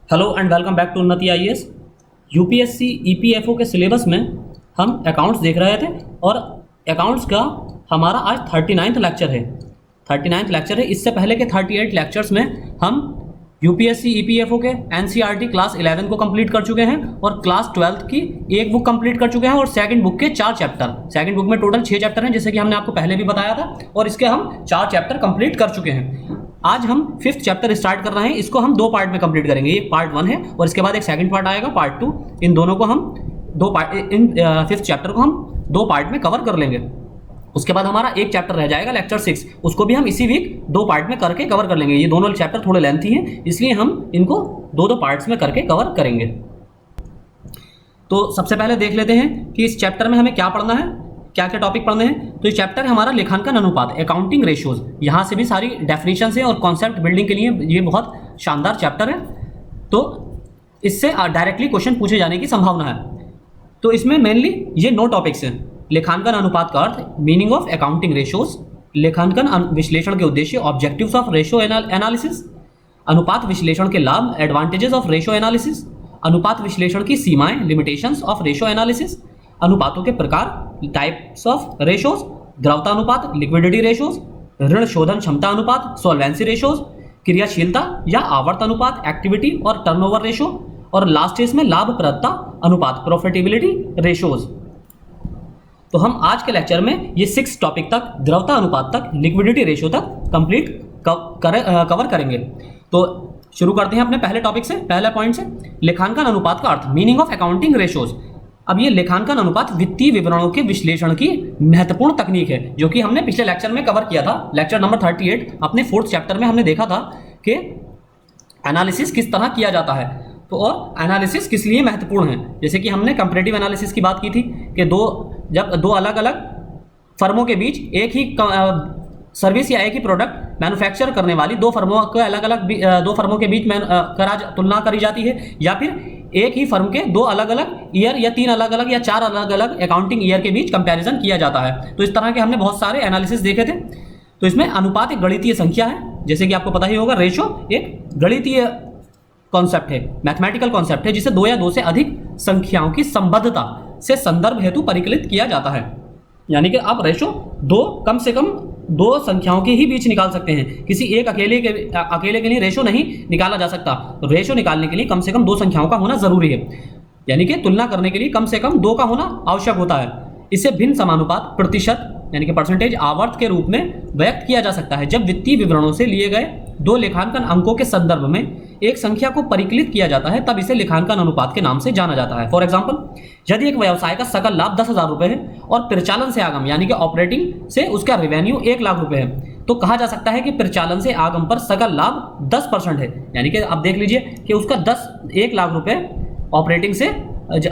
Hello and welcome back to Unnati IAS. UPSC EPFO के syllabus में हम अकाउंट्स देख रहे थे और अकाउंट्स का हमारा आज 39वां लेक्चर है। 39वां लेक्चर है। इससे पहले के 38 लेक्चर्स में हम यूपीएससी ईपीएफओ के एनसीईआरटी क्लास 11 को कंप्लीट कर चुके हैं और क्लास 12 की एक बुक कंप्लीट कर चुके हैं और सेकंड बुक के 4 चैप्टर। सेकंड बुक में टोटल 6 चैप्टर हैं, जैसे कि हमने आपको पहले भी बताया था, और इसके हम 4 चैप्टर कंप्लीट कर चुके हैं। आज हम 5th चैप्टर स्टार्ट कर रहे हैं। इसको हम 2 पार्ट में कंप्लीट करेंगे। ये पार्ट 1 है और इसके बाद एक सेकंड पार्ट आएगा, पार्ट 2। इन दोनों को हम 5th चैप्टर को हम 2 पार्ट में कवर कर लेंगे। उसके बाद हमारा एक चैप्टर रह जाएगा लेक्चर 6, उसको भी हम इसी वीक 2 पार्ट में करके कवर कर लेंगे। ये दोनों चैप्टर थोड़े लेंथी हैं, इसलिए हम इनको 2-2 पार्ट्स में करके कवर करेंगे। तो सबसे पहले देख लेते हैं कि इस चैप्टर में हमें क्या पढ़ना है, क्या क्या टॉपिक पढ़ने हैं। तो ये चैप्टर है हमारा लेखांकन अनुपात, अकाउंटिंग रेशियोज। यहाँ से भी सारी डेफिनेशन है और कॉन्सेप्ट बिल्डिंग के लिए ये बहुत शानदार चैप्टर है। तो इससे डायरेक्टली क्वेश्चन पूछे जाने की संभावना है। तो इसमें मेनली ये 9 टॉपिक्स हैं। लेखांकन अनुपात का अर्थ, मीनिंग ऑफ अकाउंटिंग रेशियोज, लेखांकन विश्लेषण के उद्देश्य, ऑब्जेक्टिव्स ऑफ रेशियो एनालिसिस, अनुपात विश्लेषण के लाभ, एडवांटेजेस ऑफ रेशियो एनालिसिस, अनुपात विश्लेषण की सीमाएं, लिमिटेशंस ऑफ रेशियो एनालिसिस, अनुपातों के प्रकार, टाइप्स ऑफ रेशोज, द्रव्यता अनुपात, लिक्विडिटी रेशोज, ऋण शोधन क्षमता अनुपात, सॉल्वेंसी रेशोज, क्रियाशीलता या आवर्त अनुपात, एक्टिविटी और टर्नओवर रेशो, और लास्ट है इसमें लाभप्रदता अनुपात, प्रॉफिटेबिलिटी रेशोज। तो हम आज के लेक्चर में ये 6 टॉपिक तक, द्रव्यता अनुपात तक, लिक्विडिटी रेशो तक कंप्लीट कवर करेंगे। तो शुरू करते हैं अपने पहले टॉपिक से, पहले पॉइंट से। लेखांकन अनुपात का अर्थ, मीनिंग ऑफ अकाउंटिंग रेशोज। अब ये लेखांकन अनुपात वित्तीय विवरणों के विश्लेषण की महत्वपूर्ण तकनीक है, जो कि हमने पिछले लेक्चर में कवर किया था। लेक्चर नंबर 38 अपने 4th चैप्टर में हमने देखा था कि एनालिसिस किस तरह किया जाता है, तो और एनालिसिस किस लिए महत्वपूर्ण है। जैसे कि हमने कंपैरेटिव एनालिसिस की बात की थी कि जब दो अलग अलग फर्मों के बीच एक ही सर्विस या एक ही प्रोडक्ट मैन्युफैक्चर करने वाली 2 फर्मों के दो फर्मों के बीच में तुलना करी जाती है, या फिर एक ही फर्म के 2 अलग अलग ईयर या 3 अलग अलग या 4 अलग अलग अकाउंटिंग ईयर के बीच कंपैरिजन किया जाता है। तो इस तरह के हमने बहुत सारे एनालिसिस देखे थे। तो इसमें अनुपात एक गणितीय संख्या है, जैसे कि आपको पता ही होगा। रेशो एक गणितीय कॉन्सेप्ट है, मैथमेटिकल कॉन्सेप्ट है, जिसे 2 या 2 से अधिक संख्याओं की संबद्धता से संदर्भ हेतु परिकलित किया जाता है। यानी कि आप रेशो कम से कम 2 संख्याओं के ही बीच निकाल सकते हैं। किसी एक अकेले के लिए रेशो नहीं निकाला जा सकता। तो रेशो निकालने के लिए कम से कम 2 संख्याओं का होना जरूरी है, यानी कि तुलना करने के लिए कम से कम 2 का होना आवश्यक होता है। इसे भिन्न समानुपात, प्रतिशत यानी कि परसेंटेज, आवर्त के रूप में व्यक्त किया जा सकता है, जब वित्तीय विवरणों से लिए गए 2 लेखांकन अंकों के संदर्भ में एक संख्या को परिकलित किया जाता है, तब इसे लेखांकन अनुपात के नाम से जाना जाता है। फॉर एग्जाम्पल, यदि एक व्यवसाय का सकल लाभ 10,000 रुपये है और परिचालन से आगम यानी कि ऑपरेटिंग से उसका रेवेन्यू 1 लाख रुपए है, तो कहा जा सकता है कि परिचालन से आगम पर सकल लाभ 10% है। यानी कि आप देख लीजिए कि उसका 1 लाख रुपए ऑपरेटिंग से,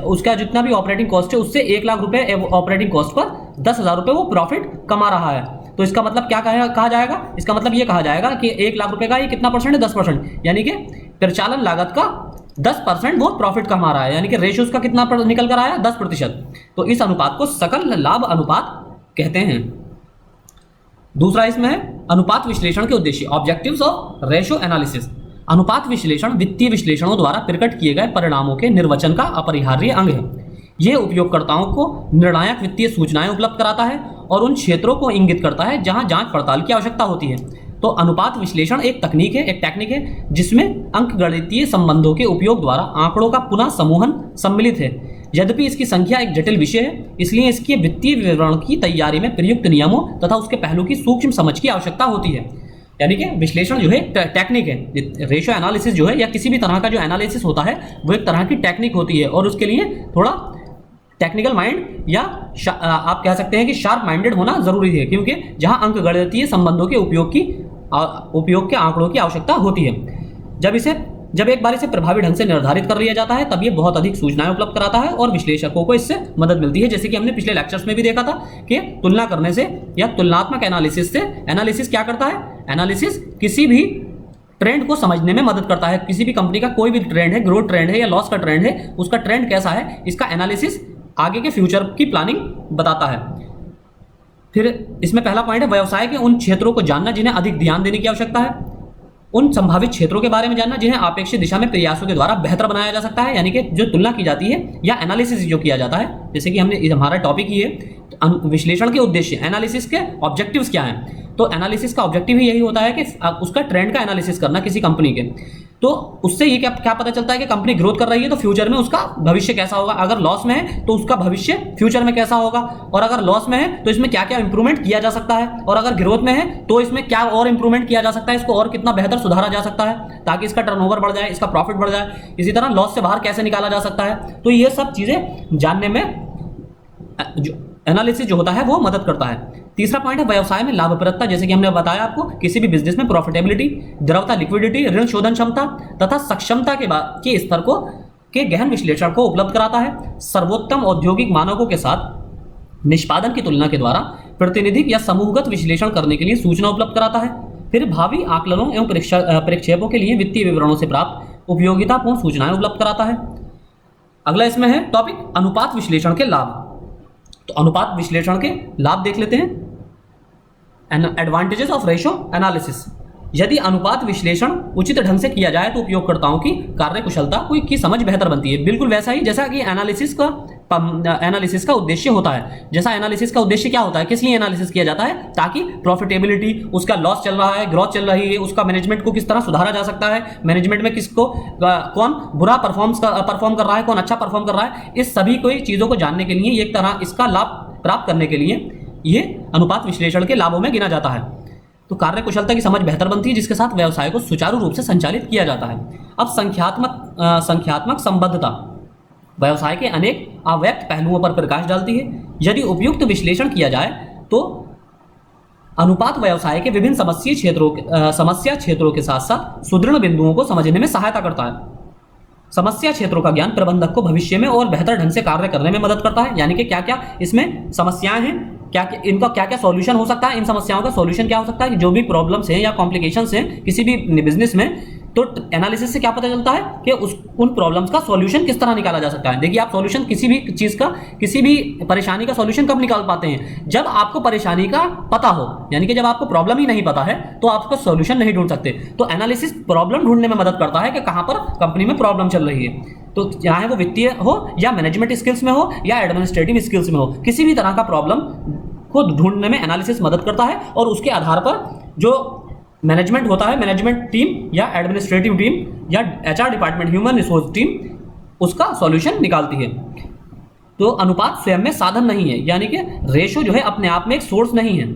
उसका जितना भी ऑपरेटिंग कॉस्ट है उससे 1 लाख रुपए ऑपरेटिंग कॉस्ट पर 10,000 रुपए वो प्रॉफिट कमा रहा है। तो इसका मतलब क्या कहा जाएगा? इसका मतलब ये कहा जाएगा कि 1 लाख रुपए का ये कितना परसेंट है? 10%। यानी कि परिचालन लागत का 10% वो प्रॉफिट कमा रहा है, यानी कि रेशियोज का कितना निकल कर आया? 10%। तो इस अनुपात को सकल लाभ अनुपात कहते हैं। दूसरा इसमें है अनुपात विश्लेषण के उद्देश्य, ऑब्जेक्टिव्स ऑफ रेशियो एनालिसिस। अनुपात विश्लेषण वित्तीय विश्लेषणों द्वारा प्रकट किए गए परिणामों के निर्वचन का अपरिहार्य अंग है। यह उपयोगकर्ताओं को निर्णायक वित्तीय सूचनाएं उपलब्ध कराता है और उन क्षेत्रों को इंगित करता है जहां जांच पड़ताल की आवश्यकता होती है। तो अनुपात विश्लेषण एक टेक्निक है जिसमें अंकगणितीय संबंधों के उपयोग द्वारा आंकड़ों का पुनः समूहन सम्मिलित है। यद्यपि इसकी संख्या एक जटिल विषय है, इसलिए इसके वित्तीय विवरण की तैयारी में प्रयुक्त नियमों तथा उसके पहलू की सूक्ष्म समझ की आवश्यकता होती है। यानी कि विश्लेषण जो है टेक्निक है। रेशियो एनालिसिस जो है या किसी भी तरह का जो एनालिसिस होता है वो एक तरह की टेक्निक होती है, और उसके लिए थोड़ा टेक्निकल माइंड या आप कह सकते हैं कि शार्प माइंडेड होना जरूरी है, क्योंकि जहां अंकगणितीय संबंधों के उपयोग के आंकड़ों की आवश्यकता होती है। जब एक बार इसे प्रभावी ढंग से निर्धारित कर लिया जाता है, तब ये बहुत अधिक सूचनाएं उपलब्ध कराता है और विश्लेषकों को इससे मदद मिलती है। जैसे कि हमने पिछले लेक्चर्स में भी देखा था कि तुलना करने से या तुलनात्मक एनालिसिस से, एनालिसिस क्या करता है? एनालिसिस किसी भी ट्रेंड को समझने में मदद करता है। किसी भी कंपनी का कोई भी ट्रेंड है, ग्रोथ ट्रेंड है या लॉस का ट्रेंड है, उसका ट्रेंड कैसा है, इसका एनालिसिस आगे के फ्यूचर की प्लानिंग बताता है। फिर इसमें पहला पॉइंट है व्यवसाय के उन क्षेत्रों को जानना जिन्हें अधिक ध्यान देने की आवश्यकता है। उन संभावित क्षेत्रों के बारे में जानना जिन्हें अपेक्षित दिशा में प्रयासों के द्वारा बेहतर बनाया जा सकता है, यानी कि जो तुलना की जाती है या एनालिसिस जो किया जाता है। जैसे कि हमने हमारा टॉपिक ही है विश्लेषण के उद्देश्य, एनालिसिस के ऑब्जेक्टिव्स क्या हैं। तो एनालिसिस का ऑब्जेक्टिव ही यही होता है कि उसका ट्रेंड का एनालिसिस करना किसी कंपनी के। तो उससे ये क्या पता चलता है कि कंपनी ग्रोथ कर रही है तो फ्यूचर में उसका भविष्य कैसा होगा, अगर लॉस में है तो उसका भविष्य फ्यूचर में कैसा होगा, और अगर लॉस में है तो इसमें क्या क्या इंप्रूवमेंट किया जा सकता है, और अगर ग्रोथ में है तो इसमें क्या और इंप्रूवमेंट किया जा सकता है, इसको और कितना बेहतर सुधारा जा सकता है ताकि इसका टर्नओवर बढ़ जाए, इसका प्रॉफिट बढ़ जाए। इसी तरह लॉस से बाहर कैसे निकाला जा सकता है। तो ये सब चीजें जानने में जो एनालिसिस जो होता है वो मदद करता है। तीसरा पॉइंट है व्यवसाय में लाभप्रदता। जैसे कि हमने बताया आपको, किसी भी बिजनेस में प्रॉफिटेबिलिटी, द्रव्यता, लिक्विडिटी, ऋण शोधन क्षमता तथा सक्षमता के स्तर को के गहन विश्लेषण को उपलब्ध कराता है। सर्वोत्तम औद्योगिक मानकों के साथ निष्पादन की तुलना के द्वारा प्रतिनिधिक या समूहगत विश्लेषण करने के लिए सूचना उपलब्ध कराता है। फिर भावी आकलनों एवं प्रक्षेपों के लिए वित्तीय विवरणों से प्राप्त उपयोगितापूर्ण सूचनाएं उपलब्ध कराता है। अगला इसमें है टॉपिक अनुपात विश्लेषण के लाभ। तो अनुपात विश्लेषण के लाभ देख लेते हैं। Advantages of ratio analysis. यदि अनुपात विश्लेषण उचित ढंग से किया जाए तो उपयोगकर्ताओं की कार्यकुशलता की समझ बेहतर बनती है। बिल्कुल वैसा ही जैसा कि एनालिसिस का उद्देश्य होता है। जैसा एनालिसिस का उद्देश्य क्या होता है, किस लिए एनालिसिस किया जाता है, ताकि प्रॉफिटेबिलिटी, उसका लॉस चल रहा है, ग्रोथ चल रही है, उसका मैनेजमेंट को किस तरह सुधारा जा सकता है, मैनेजमेंट में किसको कौन बुरा परफॉर्म कर रहा है, कौन अच्छा परफॉर्म कर रहा है, इस सभी कोई चीज़ों को जानने के लिए, एक तरह इसका लाभ प्राप्त करने के लिए ये अनुपात विश्लेषण के लाभों में गिना जाता है। तो कार्यकुशलता की समझ बेहतर बनती है जिसके साथ व्यवसाय को सुचारू रूप से संचालित किया जाता है। अब संख्यात्मक संबद्धता व्यवसाय के अनेक अव्यक्त पहलुओं पर प्रकाश डालती है। यदि उपयुक्त विश्लेषण किया जाए तो अनुपात व्यवसाय के विभिन्न समस्या क्षेत्रों के साथ साथ सुदृढ़ बिंदुओं को समझने में सहायता करता है। समस्या क्षेत्रों का ज्ञान प्रबंधक को भविष्य में और बेहतर ढंग से कार्य करने में मदद करता है। यानी कि क्या क्या इसमें समस्याएं हैं, इनका क्या क्या सॉल्यूशन हो सकता है, इन समस्याओं का सॉल्यूशन क्या हो सकता है, जो भी प्रॉब्लम्स हैं या कॉम्प्लिकेशंस हैं किसी भी बिजनेस में, तो एनालिसिस से क्या पता चलता है कि उन प्रॉब्लम्स का सॉल्यूशन किस तरह निकाला जा सकता है। देखिए, आप सॉल्यूशन किसी भी चीज़ का, किसी भी परेशानी का सॉल्यूशन कब निकाल पाते हैं, जब आपको परेशानी का पता हो। यानी कि जब आपको प्रॉब्लम ही नहीं पता है तो आप उसका सॉल्यूशन नहीं ढूंढ सकते। तो एनालिसिस प्रॉब्लम ढूंढने में मदद करता है कि कहाँ पर कंपनी में प्रॉब्लम चल रही है। तो चाहे वो वित्तीय हो या मैनेजमेंट स्किल्स में हो या एडमिनिस्ट्रेटिव स्किल्स में हो, किसी भी तरह का प्रॉब्लम को ढूंढने में एनालिसिस मदद करता है। और उसके आधार पर जो मैनेजमेंट होता है, मैनेजमेंट टीम या एडमिनिस्ट्रेटिव टीम या HR department, human resource team, उसका सॉल्यूशन निकालती है। तो अनुपात स्वयं में साधन नहीं है, यानी कि रेशो जो है अपने आप में एक सोर्स नहीं है,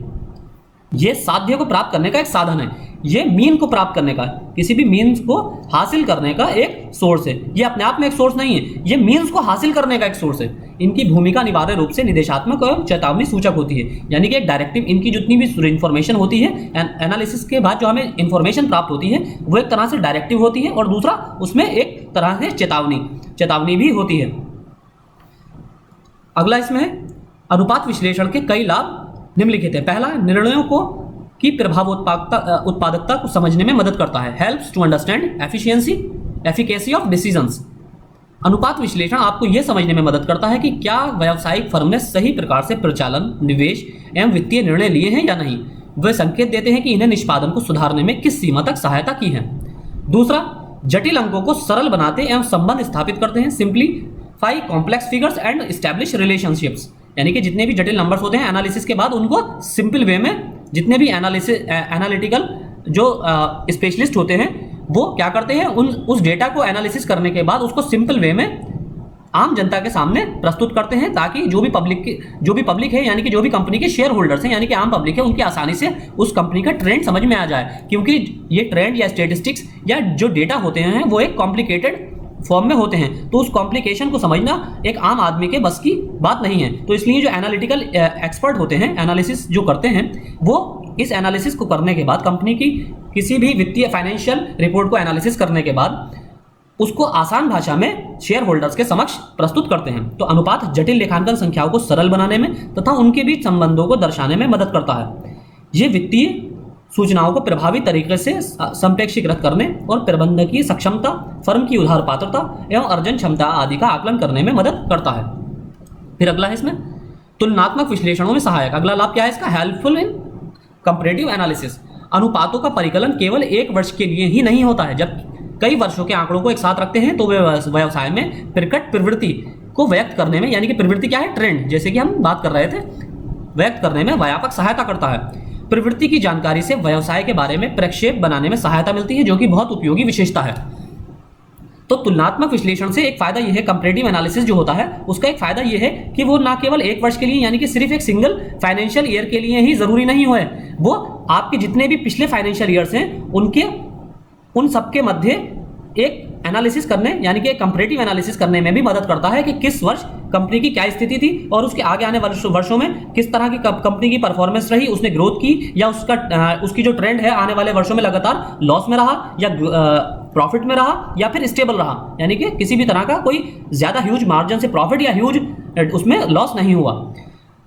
ये साध्य को प्राप्त करने का एक साधन है। ये मीन को प्राप्त करने का, किसी भी मीन्स को हासिल करने का एक सोर्स है। ये अपने आप में एक सोर्स नहीं है, ये मीन्स को हासिल करने का एक सोर्स है। इनकी भूमिका अनिवार्य रूप से निर्देशात्मक और चेतावनी सूचक होती है। यानी कि एक डायरेक्टिव, इनकी जितनी भी इंफॉर्मेशन होती है एनालिसिस के बाद जो हमें इंफॉर्मेशन प्राप्त होती है वो एक तरह से डायरेक्टिव होती है, और दूसरा उसमें एक तरह से चेतावनी भी होती है। अगला इसमें अनुपात विश्लेषण के कई लाभ निम्नलिखित है। पहला, निर्णयों की प्रभाव उत्पादकता को समझने में मदद करता है। Helps to understand efficacy of decisions. अनुपात विश्लेषण आपको यह समझने में मदद करता है कि क्या व्यावसायिक फर्म ने सही प्रकार से प्रचालन, निवेश एवं वित्तीय निर्णय लिए हैं या नहीं। वे संकेत देते हैं कि इन्हें निष्पादन को सुधारने में किस सीमा तक सहायता की है। दूसरा, जटिल अंकों को सरल बनाते एवं संबंध स्थापित करते हैं। Simplify complex figures and establish relationships. यानी कि जितने भी जटिल नंबर्स होते हैं एनालिसिस के बाद, उनको सिंपल वे में, जितने भी एनालिटिकल जो स्पेशलिस्ट होते हैं वो क्या करते हैं, उस डेटा को एनालिसिस करने के बाद उसको सिंपल वे में आम जनता के सामने प्रस्तुत करते हैं, ताकि जो भी पब्लिक है, यानी कि जो भी कंपनी के शेयर होल्डर्स हैं, यानी कि आम पब्लिक है, उनकी आसानी से उस कंपनी का ट्रेंड समझ में आ जाए। क्योंकि ये ट्रेंड या स्टेटिस्टिक्स या जो डेटा होते हैं वो एक कॉम्प्लिकेटेड फॉर्म में होते हैं, तो उस कॉम्प्लिकेशन को समझना एक आम आदमी के बस की बात नहीं है। तो इसलिए जो एनालिटिकल एक्सपर्ट होते हैं, एनालिसिस जो करते हैं, वो इस एनालिसिस को करने के बाद, कंपनी की किसी भी वित्तीय फाइनेंशियल रिपोर्ट को एनालिसिस करने के बाद उसको आसान भाषा में शेयर होल्डर्स के समक्ष प्रस्तुत करते हैं। तो अनुपात जटिल लेखांकन संख्याओं को सरल बनाने में तथा उनके बीच संबंधों को दर्शाने में मदद करता है। ये वित्तीय सूचनाओं को प्रभावी तरीके से संप्रेषित करने और प्रबंधकीय सक्षमता, फर्म की उधार पात्रता एवं अर्जन क्षमता आदि का आकलन करने में मदद करता है। फिर अगला है इसमें तुलनात्मक विश्लेषणों में सहायक। अगला लाभ क्या है इसका, हेल्पफुल इन कंपैरेटिव एनालिसिस। अनुपातों का परिकलन केवल एक वर्ष के लिए ही नहीं होता है, जब कई वर्षों के आंकड़ों को एक साथ रखते हैं तो वे व्यवसाय में प्रकट प्रवृत्ति को व्यक्त करने में, यानी कि प्रवृत्ति क्या है, ट्रेंड, जैसे कि हम बात कर रहे थे, व्यक्त करने में व्यापक सहायता करता है। प्रवृत्ति की जानकारी से व्यवसाय के बारे में प्रक्षेप बनाने में सहायता मिलती है, जो कि बहुत उपयोगी विशेषता है। तो तुलनात्मक विश्लेषण से एक फायदा यह है, कंपैरेटिव एनालिसिस जो होता है उसका एक फायदा यह है कि वो ना केवल एक वर्ष के लिए, यानी कि सिर्फ एक सिंगल फाइनेंशियल ईयर के लिए ही जरूरी नहीं है, वो आपके जितने भी पिछले फाइनेंशियल ईयर्स हैं उन सबके मध्य एक एनालिसिस करने, यानी कि एक कंपैरेटिव एनालिसिस करने में भी मदद करता है कि किस वर्ष कंपनी की क्या स्थिति थी और उसके आगे आने वाले वर्षों में किस तरह की कंपनी की परफॉर्मेंस रही, उसने ग्रोथ की या उसकी जो ट्रेंड है आने वाले वर्षों में लगातार लॉस में रहा या प्रॉफिट में रहा या फिर स्टेबल रहा, यानी कि किसी भी तरह का कोई ज्यादा ह्यूज मार्जिन से प्रॉफिट या ह्यूज उसमें लॉस नहीं हुआ।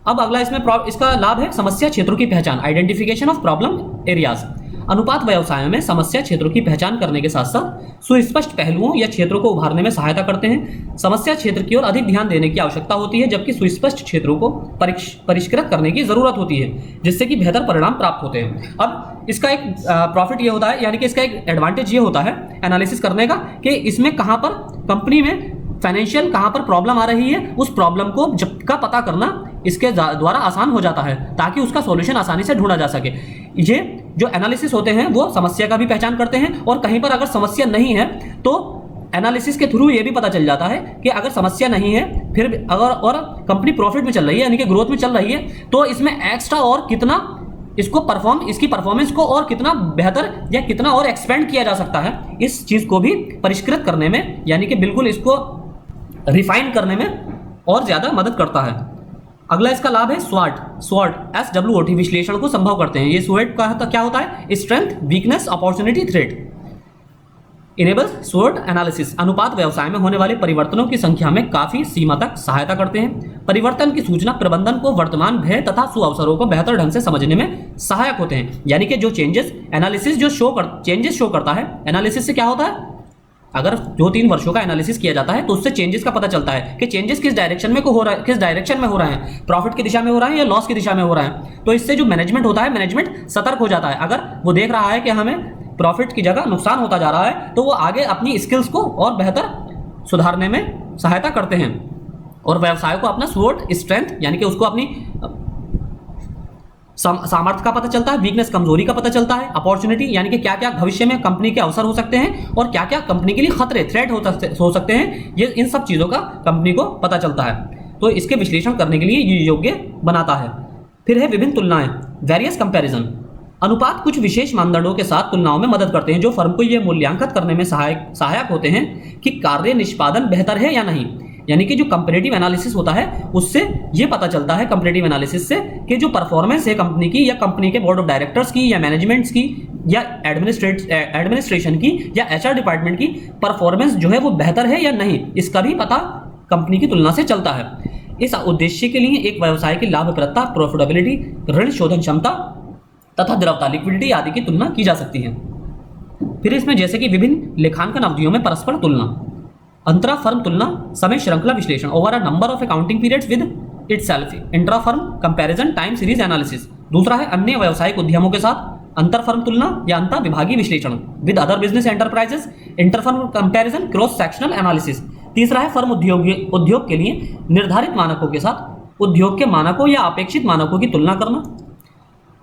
अब अगला इसका लाभ है समस्या क्षेत्रों की पहचान, आइडेंटिफिकेशन ऑफ प्रॉब्लम एरियाज। अनुपात व्यवसायों में समस्या क्षेत्रों की पहचान करने के साथ साथ सुस्पष्ट पहलुओं या क्षेत्रों को उभारने में सहायता करते हैं। समस्या क्षेत्र की ओर अधिक ध्यान देने की आवश्यकता होती है, जबकि सुस्पष्ट क्षेत्रों को परिष्कृत करने की जरूरत होती है, जिससे कि बेहतर परिणाम प्राप्त होते हैं। अब इसका एक प्रॉफिट ये होता है, यानी कि इसका एक एडवांटेज ये होता है एनालिसिस करने का कि इसमें कहाँ पर कंपनी में फाइनेंशियल कहाँ पर प्रॉब्लम आ रही है, उस प्रॉब्लम को जब का पता करना इसके द्वारा आसान हो जाता है, ताकि उसका सॉल्यूशन आसानी से ढूंढा जा सके। ये जो एनालिसिस होते हैं वो समस्या का भी पहचान करते हैं, और कहीं पर अगर समस्या नहीं है तो एनालिसिस के थ्रू ये भी पता चल जाता है कि अगर समस्या नहीं है फिर अगर और कंपनी प्रॉफिट में चल रही है, यानी कि ग्रोथ में चल रही है, तो इसमें एक्स्ट्रा और कितना इसकी परफॉर्मेंस को और कितना बेहतर या कितना और एक्सपेंड किया जा सकता है, इस चीज को भी परिष्कृत करने में, यानी कि बिल्कुल इसको रिफाइन करने में और ज्यादा मदद करता है। अगला इसका लाभ है स्वॉट SWOT विश्लेषण को संभव करते हैं। ये स्वॉट का क्या होता है, strength, weakness, opportunity, threat. Enables स्वॉट एनालिसिस अनुपात व्यवसाय में होने वाले परिवर्तनों की संख्या में काफी सीमा तक सहायता करते हैं। परिवर्तन की सूचना प्रबंधन को वर्तमान भय तथा सुअवसरों को बेहतर ढंग से समझने में सहायक होते हैं, यानी कि जो चेंजेस एनालिसिस जो चेंजेस शो करता है, एनालिसिस से क्या होता है, अगर 2-3 वर्षों का एनालिसिस किया जाता है तो उससे चेंजेस का पता चलता है कि चेंजेस किस डायरेक्शन में हो रहा है, प्रॉफिट की दिशा में हो रहा है या लॉस की दिशा में हो रहा है। तो इससे जो मैनेजमेंट होता है, मैनेजमेंट सतर्क हो जाता है। अगर वो देख रहा है कि हमें प्रॉफिट की जगह नुकसान होता जा रहा है, तो वो आगे अपनी स्किल्स को और बेहतर सुधारने में सहायता करते हैं, और व्यवसाय को अपना स्वॉट स्ट्रेंथ, यानी कि उसको अपनी सामर्थ्य का पता चलता है, वीकनेस कमजोरी का पता चलता है, अपॉर्चुनिटी यानी कि क्या क्या भविष्य में कंपनी के अवसर हो सकते हैं और क्या क्या कंपनी के लिए खतरे थ्रेट हो सकते हैं, ये इन सब चीज़ों का कंपनी को पता चलता है। तो इसके विश्लेषण करने के लिए ये योग्य बनाता है। फिर है विभिन्न तुलनाएं, वेरियस कंपैरिजन। अनुपात कुछ विशेष मानदंडों के साथ तुलनाओं में मदद करते हैं, जो फर्म को यह मूल्यांकन करने में सहायक होते हैं कि कार्य निष्पादन बेहतर है या नहीं। यानी कि जो कंपैरेटिव एनालिसिस होता है उससे ये पता चलता है, कंपैरेटिव एनालिसिस से, कि जो परफॉर्मेंस है कंपनी की या कंपनी के बोर्ड ऑफ डायरेक्टर्स की या मैनेजमेंट्स की या एडमिनिस्ट्रेशन की या HR डिपार्टमेंट की परफॉर्मेंस जो है वो बेहतर है या नहीं, इसका भी पता कंपनी की तुलना से चलता है। इस उद्देश्य के लिए एक व्यवसाय की लाभप्रदता, प्रॉफिटेबिलिटी, ऋण शोधन क्षमता तथा द्रव्यता, लिक्विडिटी आदि की तुलना की जा सकती है। फिर इसमें जैसे कि विभिन्न लेखांकन अवधियों में परस्पर तुलना, अंतरा फर्म तुलना, समय श्रृंखला विश्लेषण, over a number of accounting periods with itself, intra firm comparison, time series analysis. दूसरा है अन्य व्यावसायिक उद्यमों के साथ अंतर फर्म तुलना या अंतर विभागीय विश्लेषण with other business enterprises, inter firm comparison, cross sectional analysis. तीसरा है फर्म उद्योग के लिए निर्धारित मानकों के साथ उद्योग के मानकों या अपेक्षित मानकों की तुलना करना।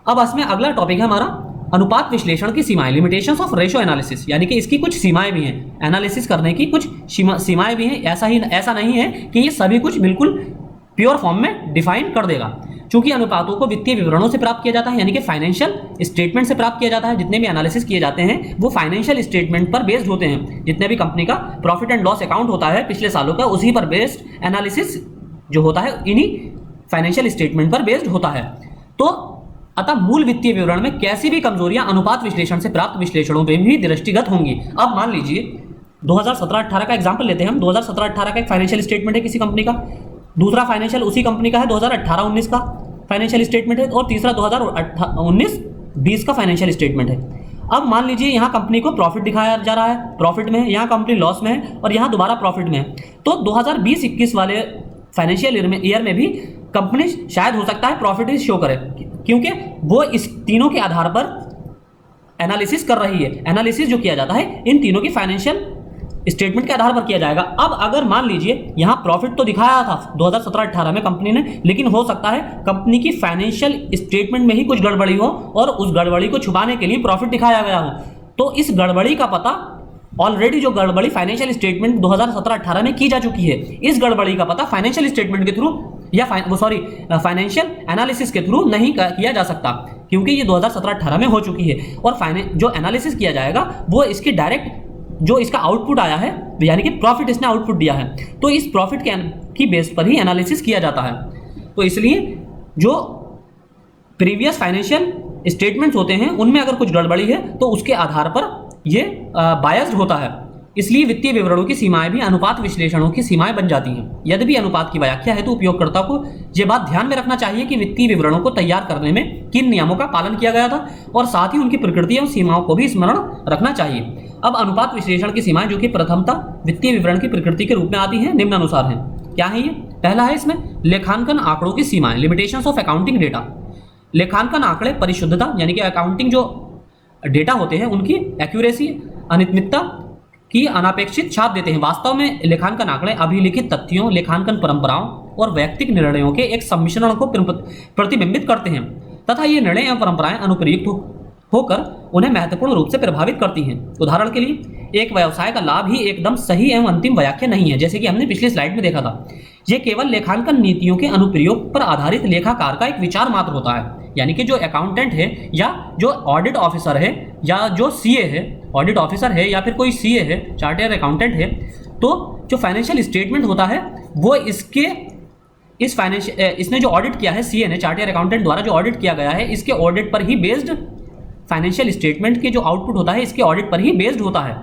अब इसमें अगला टॉपिक है हमारा अनुपात विश्लेषण की सीमाएं, लिमिटेशंस ऑफ रेशो एनालिसिस, यानी कि इसकी कुछ सीमाएं भी हैं, एनालिसिस करने की कुछ सीमाएं भी हैं। ऐसा नहीं है कि ये सभी कुछ बिल्कुल प्योर फॉर्म में डिफाइन कर देगा, क्योंकि अनुपातों को वित्तीय विवरणों से प्राप्त किया जाता है, यानी कि फाइनेंशियल स्टेटमेंट से प्राप्त किया जाता है। जितने भी एनालिसिस किए जाते हैं वो फाइनेंशियल स्टेटमेंट पर बेस्ड होते हैं। जितने भी कंपनी का प्रॉफिट एंड लॉस अकाउंट होता है पिछले सालों का, उसी पर बेस्ड एनालिसिस जो होता है इन्हीं फाइनेंशियल स्टेटमेंट पर बेस्ड होता है। तो अतः मूल वित्तीय विवरण में कैसी भी कमजोरियां अनुपात विश्लेषण से प्राप्त विश्लेषणों में भी दृष्टिगत होंगी। अब मान लीजिए 2017-18 का एग्जांपल लेते हैं हम। 2017-18 का एक फाइनेंशियल स्टेटमेंट है किसी कंपनी का, दूसरा फाइनेंशियल उसी कंपनी का है 2018-19 का फाइनेंशियल स्टेटमेंट है, और तीसरा 2019-20 का फाइनेंशियल स्टेटमेंट है। अब मान लीजिए यहाँ कंपनी को प्रॉफिट दिखाया जा रहा है, प्रॉफिट में है, यहाँ कंपनी लॉस में है और यहाँ दोबारा प्रॉफिट में है। तो 2020-21 वाले फाइनेंशियल ईयर में भी कंपनी शायद हो सकता है प्रॉफिट शो करे, क्योंकि वो इस तीनों के आधार पर एनालिसिस कर रही है। एनालिसिस जो किया जाता है इन तीनों की फाइनेंशियल स्टेटमेंट के आधार पर किया जाएगा। अब अगर मान लीजिए यहाँ प्रॉफिट तो दिखाया था 2017-18 में कंपनी ने, लेकिन हो सकता है कंपनी की फाइनेंशियल स्टेटमेंट में ही कुछ गड़बड़ी हो और उस गड़बड़ी को छुपाने के लिए प्रॉफिट दिखाया गया हो। तो इस गड़बड़ी का पता ऑलरेडी जो गड़बड़ी फाइनेंशियल स्टेटमेंट 2017-18 में की जा चुकी है, इस गड़बड़ी का पता फाइनेंशियल स्टेटमेंट के थ्रू या फाइनेंशियल एनालिसिस के थ्रू नहीं किया जा सकता, क्योंकि ये 2017-18 में हो चुकी है। और जो एनालिसिस किया जाएगा वो इसकी डायरेक्ट जो इसका आउटपुट आया है, यानी कि प्रॉफिट इसने आउटपुट दिया है, तो इस प्रॉफिट की बेस पर ही एनालिसिस किया जाता है। तो इसलिए जो प्रीवियस फाइनेंशियल स्टेटमेंट्स होते हैं उनमें अगर कुछ गड़बड़ी है तो उसके आधार पर ये बायस्ड होता है। इसलिए वित्तीय विवरणों की सीमाएं भी अनुपात विश्लेषणों की सीमाएं बन जाती हैं। यदि भी अनुपात की व्याख्या है तो उपयोगकर्ता को यह बात ध्यान में रखना चाहिए कि वित्तीय विवरणों को तैयार करने में किन नियमों का पालन किया गया था और साथ ही उनकी प्रकृति और सीमाओं को भी स्मरण रखना चाहिए। अब अनुपात विश्लेषण की सीमाएं जो कि प्रथमतः वित्तीय विवरण की प्रकृति के रूप में आती हैं निम्नानुसार हैं। क्या है ये? पहला है इसमें लेखांकन आंकड़ों की सीमाएं, लिमिटेशंस ऑफ अकाउंटिंग डेटा। लेखांकन आंकड़े परिशुद्धता यानी कि अकाउंटिंग जो डेटा होते हैं उनकी एक्यूरेसी, अनियमितता की अनापेक्षित छाप देते हैं। वास्तव में लेखांकन आंकड़े अभिलिखित तथ्यों, लेखांकन परंपराओं और वैयक्तिक निर्णयों के एक सम्मिश्रण को प्रतिबिंबित करते हैं तथा ये निर्णय एवं परंपराएं अनुप्रयुक्त होकर उन्हें महत्वपूर्ण रूप से प्रभावित करती हैं। उदाहरण के लिए एक व्यवसाय का लाभ ही एकदम सही एवं अंतिम व्याख्या नहीं है, जैसे कि हमने पिछली स्लाइड में देखा था। यह केवल लेखांकन नीतियों के अनुप्रयोग पर आधारित लेखाकार का एक विचार मात्र होता है। यानी कि जो अकाउंटेंट है या जो ऑडिट ऑफिसर है या जो सीए है, ऑडिट ऑफिसर है या फिर कोई सीए है, चार्टर्ड अकाउंटेंट है, तो जो फाइनेंशियल स्टेटमेंट होता है वो इसने जो ऑडिट किया है, सीए ने, चार्टर्ड अकाउंटेंट द्वारा जो ऑडिट किया गया है, इसके ऑडिट पर ही बेस्ड फाइनेंशियल स्टेटमेंट के जो आउटपुट होता है इसके ऑडिट पर ही बेस्ड होता है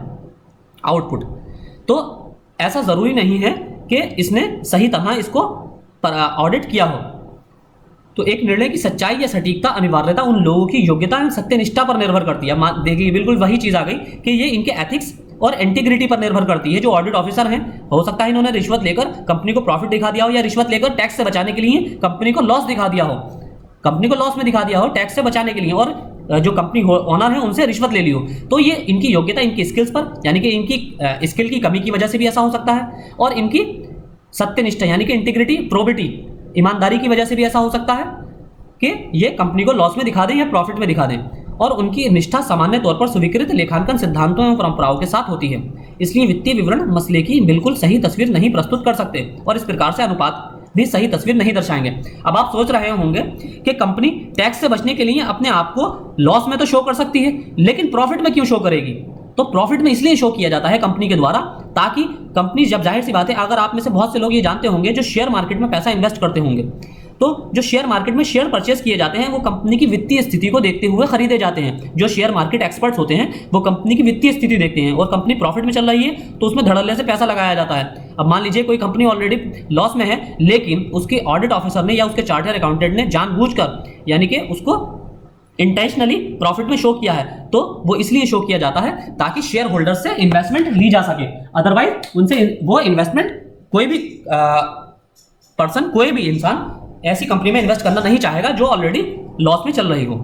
आउटपुट। तो ऐसा जरूरी नहीं है कि इसने सही तरह इसको ऑडिट किया हो। तो एक निर्णय की सच्चाई या सटीकता अनिवार्यता उन लोगों की योग्यता एवं सत्यनिष्ठा पर निर्भर करती है। देखिए बिल्कुल वही चीज आ गई कि ये इनके एथिक्स और इंटीग्रिटी पर निर्भर करती है। जो ऑडिट ऑफिसर हैं, हो सकता है इन्होंने रिश्वत लेकर कंपनी को प्रॉफिट दिखा दिया हो या रिश्वत लेकर टैक्स से बचाने के लिए कंपनी को लॉस दिखा दिया हो, कंपनी को लॉस में दिखा दिया हो टैक्स से बचाने के लिए, और जो कंपनी ओनर है उनसे रिश्वत ले ली हो। तो ये इनकी योग्यता इनकी स्किल्स पर यानी कि इनकी स्किल की कमी की वजह से भी ऐसा हो सकता है, और इनकी सत्यनिष्ठा यानी कि इंटीग्रिटी, प्रोबिटी, ईमानदारी की वजह से भी ऐसा हो सकता है कि ये कंपनी को लॉस में दिखा दें या प्रॉफिट में दिखा दें। और उनकी निष्ठा सामान्य तौर पर स्वीकृत लेखांकन सिद्धांतों एवं परंपराओं के साथ होती है। इसलिए वित्तीय विवरण मसले की बिल्कुल सही तस्वीर नहीं प्रस्तुत कर सकते और इस प्रकार से अनुपात भी सही तस्वीर नहीं दर्शाएंगे। अब आप सोच रहे होंगे कि कंपनी टैक्स से बचने के लिए अपने आप को लॉस में तो शो कर सकती है, लेकिन प्रॉफिट में क्यों शो करेगी? तो प्रॉफिट में इसलिए शो किया जाता है कंपनी के द्वारा, ताकि कंपनी, जब जाहिर सी बात है, अगर आप में से बहुत से लोग ये जानते होंगे जो शेयर मार्केट में पैसा इन्वेस्ट करते होंगे, तो जो शेयर मार्केट में शेयर परचेस किए जाते हैं वो कंपनी की वित्तीय स्थिति को देखते हुए खरीदे जाते हैं। जो शेयर मार्केट एक्सपर्ट्स होते हैं वो कंपनी की वित्तीय स्थिति देखते हैं, और कंपनी प्रॉफिट में चल रही है तो उसमें धड़ल्ले से पैसा लगाया जाता है। अब मान लीजिए कोई कंपनी ऑलरेडी लॉस में है, लेकिन उसके ऑडिट ऑफिसर ने या उसके चार्टर्ड अकाउंटेंट ने जानबूझकर यानी कि उसको इंटेंशनली प्रॉफिट में शो किया है, तो वो इसलिए शो किया जाता है ताकि शेयर होल्डर से इन्वेस्टमेंट ली जा सके। अदरवाइज उनसे वो इन्वेस्टमेंट कोई भी पर्सन, कोई भी इंसान ऐसी कंपनी में इन्वेस्ट करना नहीं चाहेगा जो ऑलरेडी लॉस में चल रही हो।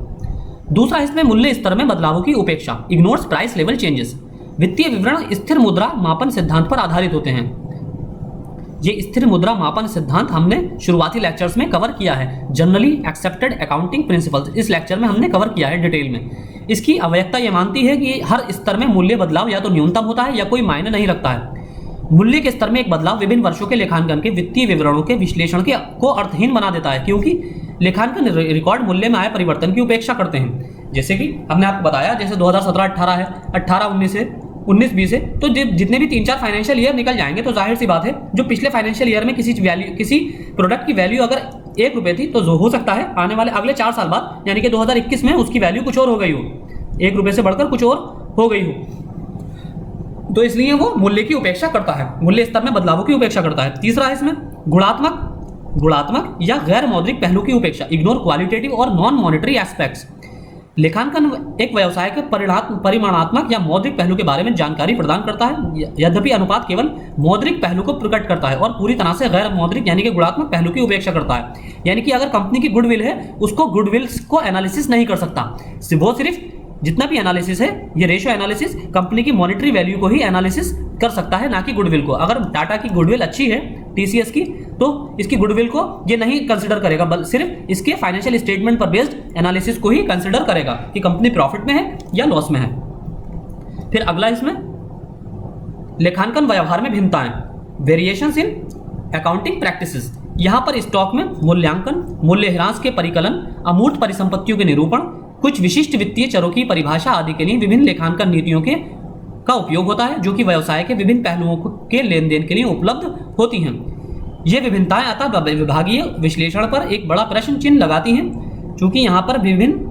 दूसरा, इसमें मूल्य स्तर में बदलावों की उपेक्षा, इग्नोर्स प्राइस लेवल चेंजेस। वित्तीय विवरण स्थिर मुद्रा मापन सिद्धांत पर आधारित होते हैं। ये स्थिर मुद्रा मापन सिद्धांत हमने शुरुआती लेक्चर्स में कवर किया है, जनरली एक्सेप्टेड अकाउंटिंग प्रिंसिपल्स, इस लेक्चर में हमने कवर किया है डिटेल में। इसकी आवश्यकता यह मानती है कि हर स्तर में मूल्य बदलाव या तो न्यूनतम होता है या कोई मायने नहीं रखता है। मूल्य के स्तर में एक बदलाव विभिन्न वर्षों के लेखांकन के वित्तीय विवरणों के विश्लेषण को अर्थहीन बना देता है, क्योंकि लेखांकन रिकॉर्ड मूल्य में आए परिवर्तन की उपेक्षा करते हैं। जैसे कि हमने आपको बताया, जैसे 2017-18 है, 18-19 है, 19-20 है, तो जितने भी 3-4 फाइनेंशियल ईयर निकल जाएंगे तो जाहिर सी बात है जो पिछले फाइनेंशियल ईयर में किसी प्रोडक्ट की वैल्यू अगर 1 रुपये थी, तो हो सकता है आने वाले अगले 4 साल बाद यानी कि 2021 में उसकी वैल्यू कुछ और हो गई हो, 1 रुपये से बढ़कर कुछ और हो गई हो। तो इसलिए वो मूल्य की उपेक्षा करता है, मूल्य स्तर में बदलावों की उपेक्षा करता है। तीसरा है इसमें गुणात्मक या गैर मौद्रिक पहलू की उपेक्षा, इग्नोर क्वालिटेटिव और नॉन मॉनिटरी एस्पेक्ट्स। लेखांकन एक व्यवसाय के परिमाणात्मक या मौद्रिक पहलू के बारे में जानकारी प्रदान करता है, यद्यपि अनुपात केवल मौद्रिक पहलू को प्रकट करता है और पूरी तरह से गैर मौद्रिक यानी कि गुणात्मक पहलू की उपेक्षा करता है। यानी कि अगर कंपनी की गुडविल है, उसको गुडविल को एनालिसिस नहीं कर सकता, वो सिर्फ जितना भी एनालिसिस है ये रेशियो एनालिसिस कंपनी की मॉनेटरी वैल्यू को ही एनालिसिस कर सकता है, ना कि गुडविल को। अगर टाटा की गुडविल अच्छी है टीसीएस की, तो इसकी गुडविल को ये नहीं कंसिडर करेगा, बल्कि सिर्फ इसके फाइनेंशियल स्टेटमेंट पर बेस्ड एनालिसिस को ही कंसिडर करेगा कि कंपनी प्रॉफिट में है या लॉस में है। फिर अगला इसमें लेखांकन व्यवहार में भिन्नताएं, वेरिएशंस इन अकाउंटिंग प्रैक्टिसेस। यहां पर स्टॉक में मूल्यांकन, मूल्यह्रास के परिकलन, अमूर्त परिसंपत्तियों के निरूपण, कुछ विशिष्ट वित्तीय चरों की परिभाषा आदि के लिए विभिन्न लेखांकन नीतियों का उपयोग होता है, जो कि व्यवसाय के विभिन्न पहलुओं के लेन देन के लिए उपलब्ध होती हैं। ये विभिन्नताएं अतः विभागीय विश्लेषण पर एक बड़ा प्रश्न चिन्ह लगाती हैं, क्योंकि यहाँ पर विभिन्न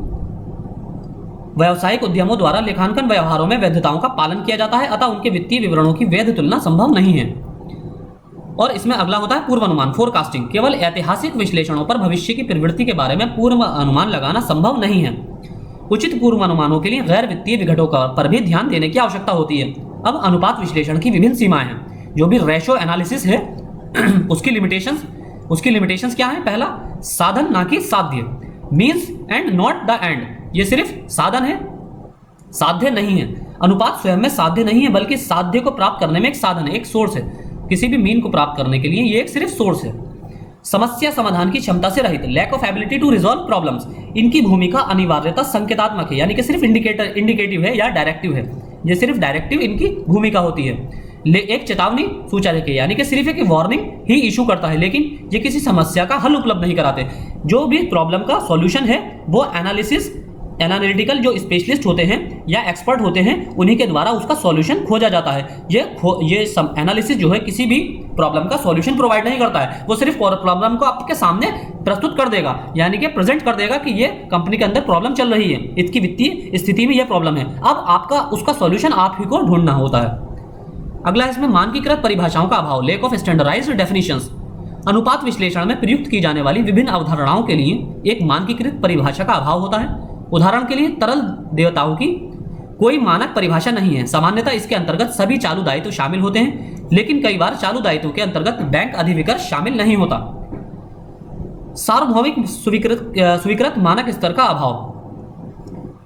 व्यावसायिक उद्यमों द्वारा लेखांकन व्यवहारों में वैधताओं का पालन किया जाता है, अतः उनके वित्तीय विवरणों की वैध तुलना संभव नहीं है। और इसमें अगला होता है पूर्वानुमान, फोरकास्टिंग। केवल ऐतिहासिक विश्लेषणों पर भविष्य की प्रवृत्ति के बारे में पूर्व अनुमान लगाना संभव नहीं है। उचित पूर्वानुमानों के लिए गैर वित्तीय विघटों पर भी ध्यान देने की आवश्यकता होती है। अब अनुपात विश्लेषण की विभिन्न सीमाएं हैं। जो भी रेशियो एनालिसिस है उसकी लिमिटेशंस क्या है? पहला, साधन ना कि साध्य, means and not the end. ये सिर्फ साधन है, साध्य नहीं है। अनुपात स्वयं में साध्य नहीं है, बल्कि साध्य को प्राप्त करने में एक साधन है, एक सोर्स है। किसी भी मीन को प्राप्त करने के लिए ये एक सिर्फ सोर्स है। समस्या समाधान की क्षमता से रहित, lack of ability to resolve problems. इनकी भूमिका अनिवार्यता संकेतात्मक है, यानी कि सिर्फ इंडिकेटिव है या डायरेक्टिव है। ये सिर्फ डायरेक्टिव इनकी भूमिका होती है। एक चेतावनी सूचक है, यानी कि सिर्फ एक वार्निंग ही इशू करता है, लेकिन ये किसी समस्या का हल उपलब्ध नहीं कराते। जो भी प्रॉब्लम का सॉल्यूशन है वो एनालिटिकल जो स्पेशलिस्ट होते हैं या एक्सपर्ट होते हैं, उन्हीं के द्वारा उसका सॉल्यूशन खोजा जाता है। ये एनालिसिस जो है किसी भी प्रॉब्लम का सॉल्यूशन प्रोवाइड नहीं करता है, वो सिर्फ प्रॉब्लम को आपके सामने प्रस्तुत कर देगा, यानी कि प्रेजेंट कर देगा कि ये कंपनी के अंदर प्रॉब्लम चल रही है, इसकी वित्तीय स्थिति में ये प्रॉब्लम है। अब आपका उसका सॉल्यूशन आप ही को ढूंढना होता है। अगला इसमें मानकीकृत परिभाषाओं का अभाव, लेक ऑफ स्टैंडर्डाइज्ड डेफिनेशंस। अनुपात विश्लेषण में प्रयुक्त की जाने वाली विभिन्न अवधारणाओं के लिए एक मानकीकृत परिभाषा का अभाव होता है। उदाहरण के लिए तरल देयताओं की कोई मानक परिभाषा नहीं है। सामान्यतः इसके अंतर्गत सभी चालू दायित्व शामिल होते हैं, लेकिन कई बार चालू दायित्व के अंतर्गत बैंक अधिविकर्ष शामिल नहीं होता। सार्वभौमिक स्वीकृत मानक स्तर का अभाव,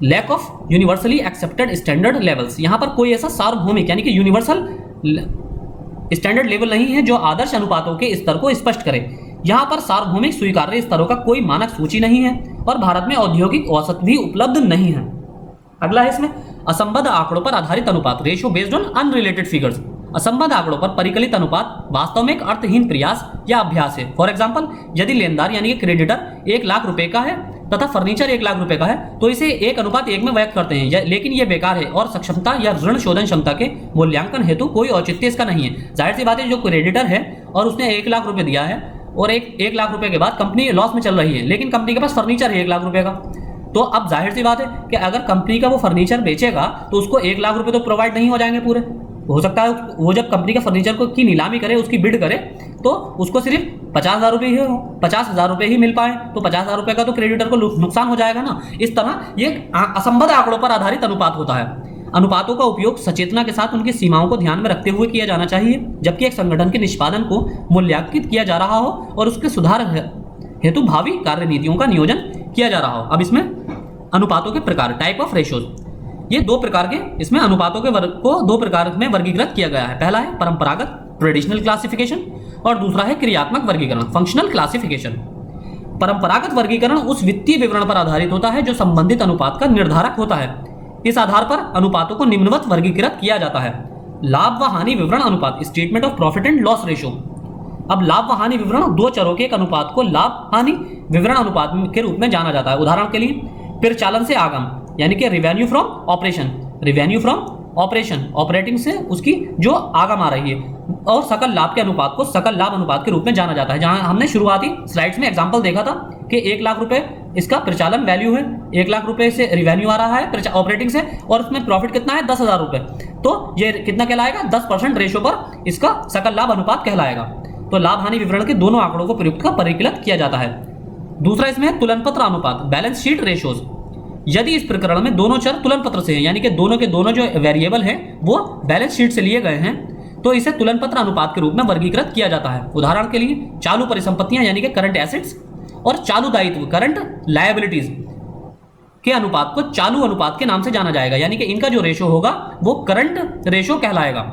lack of universally accepted standard levels. यहां पर कोई ऐसा सार्वभौमिक यानी कि यूनिवर्सल स्टैंडर्ड लेवल नहीं है जो आदर्श अनुपातों के स्तर को स्पष्ट करे। यहां पर सार्वभौमिक स्वीकार्य स्तरों का कोई मानक सूची नहीं है और भारत में औद्योगिक औसत भी उपलब्ध नहीं है। अगला है इसमें असंबद्ध आंकड़ों पर आधारित अनुपात, ratio based on unrelated figures. असंबद्ध आंकड़ों पर परिकलित अनुपात वास्तव में एक अर्थहीन प्रयास या अभ्यास है। फॉर एग्जाम्पल, यदि लेनदार यानी कि क्रेडिटर 1 लाख रुपए का है तथा फर्नीचर 1 लाख रुपए का है, तो इसे 1:1 में व्यक्त करते हैं, लेकिन यह बेकार है और सक्षमता या ऋण शोधन क्षमता के मूल्यांकन हेतु कोई औचित्य इसका नहीं है। जाहिर सी बात है, जो क्रेडिटर है और उसने 1 लाख रुपए दिया है और 1 लाख रुपए के बाद कंपनी लॉस में चल रही है, लेकिन कंपनी के पास फर्नीचर है 1 लाख रुपए का, तो अब जाहिर सी बात है कि अगर कंपनी का वो फर्नीचर बेचेगा तो उसको 1 लाख रुपए तो प्रोवाइड नहीं हो जाएंगे पूरे। हो सकता है वो जब कंपनी का फर्नीचर को की नीलामी करे, उसकी बिड करे, तो उसको सिर्फ 50,000 रुपये ही 50,000 रुपये ही मिल पाए, तो 50,000 रुपये का तो क्रेडिटर को नुकसान हो जाएगा ना। इस तरह ये असंबद्ध आंकड़ों पर आधारित अनुपात होता है। अनुपातों का उपयोग सचेतना के साथ उनकी सीमाओं को ध्यान में रखते हुए किया जाना चाहिए, जबकि एक संगठन के निष्पादन को मूल्यांकित किया जा रहा हो और उसके सुधार हेतु भावी कार्य नीतियों का नियोजन किया जा रहा हो। अब इसमें अनुपातों के प्रकार, टाइप ऑफ रेशियोज, ये 2 प्रकार के इसमें अनुपातों के वर्ग को 2 प्रकार में वर्गीकृत किया गया है। पहला है परंपरागत ट्रेडिशनल क्लासिफिकेशन और दूसरा है क्रियात्मक वर्गीकरण, फंक्शनल क्लासिफिकेशन। परंपरागत वर्गीकरण उस वित्तीय विवरण पर आधारित होता है जो संबंधित अनुपात का निर्धारक होता है। इस आधार पर अनुपातों को निम्नवत वर्गीकृत किया जाता है। लाभ व हानि विवरण अनुपात, statement of profit and loss ratio. अब लाभ व हानि विवरण 2 चरों के एक अनुपात को लाभ हानि विवरण अनुपात के रूप में जाना जाता है। उदाहरण के लिए परिचालन से आगम यानी कि revenue from operation, revenue from operation, operating से उसकी जो आगम आ रही है, और सकल लाभ के अनुपात को सकल लाभ अनुपात के रूप में जाना जाता है। जहां हमने शुरुआती स्लाइड्स में एग्जांपल देखा था कि 1 लाख रुपए इसका परिचालन वैल्यू है, 1 लाख रुपए से रिवेन्यू आ रहा है ऑपरेटिंग से, और उसमें प्रॉफिट कितना है 10,000 रुपए, तो ये कितना कहलाएगा 10% रेशो पर इसका सकल लाभ अनुपात कहलाएगा। तो लाभ हानि विवरण के दोनों आंकड़ों को प्रयुक्त का परिकलित किया जाता है। दूसरा इसमें है तुलन पत्र अनुपात, बैलेंस शीट रेशोज। यदि इस प्रकरण में दोनों चर तुलन पत्र से हैं, यानी कि दोनों के दोनों जो वेरिएबल हैं वो बैलेंस शीट से लिए गए हैं, तो इसे तुलन पत्र अनुपात के रूप में वर्गीकृत किया जाता है। उदाहरण के लिए चालू परिसंपत्तियां यानी कि करंट एसेट्स और चालू दायित्व करंट लायबिलिटीज। के अनुपात को चालू अनुपात के नाम से जाना जाएगा, यानी कि इनका जो रेशो होगा वो करंट रेशो कहलाएगा।